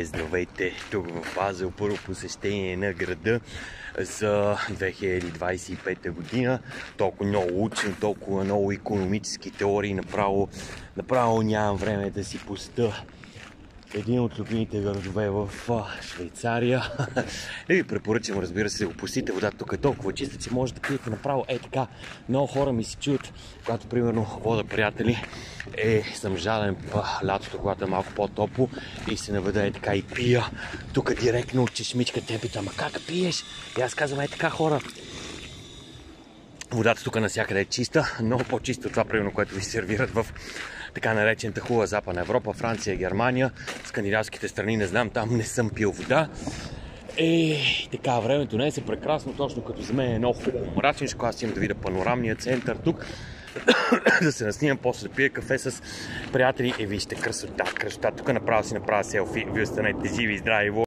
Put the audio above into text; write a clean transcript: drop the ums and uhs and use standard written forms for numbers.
Здравейте, тук в Базел, първо посещение на града за 2025 година. Толкова много учен, толкова много икономически теории, направо нямам време да си пуста един от любимите градове в Швейцария. И ви препоръчам, разбира се, да го пустите. Водата тук е толкова чиста, че може да пиете направо така. Много хора ми се чуят, когато примерно вода приятели, съм жаден лятото, когато е малко по-топло и се наведа така и пия. Тук директно от чешмичка те пита, ама как пиеш? И аз казвам, така хора. Водата тук навсякъде е чиста, много по-чиста от това, примерно, което ви сервират в така наречената хубава Западна Европа, Франция, Германия, скандинавските страни, не знам, там не съм пил вода. Така, времето не е прекрасно, точно като за мен е много хубаво мрачничко. Аз имам да видя панорамния център тук, да се наснимам, после да пия кафе с приятели. Вижте, красота, тук направо си направя селфи, вие останете живи и здрави.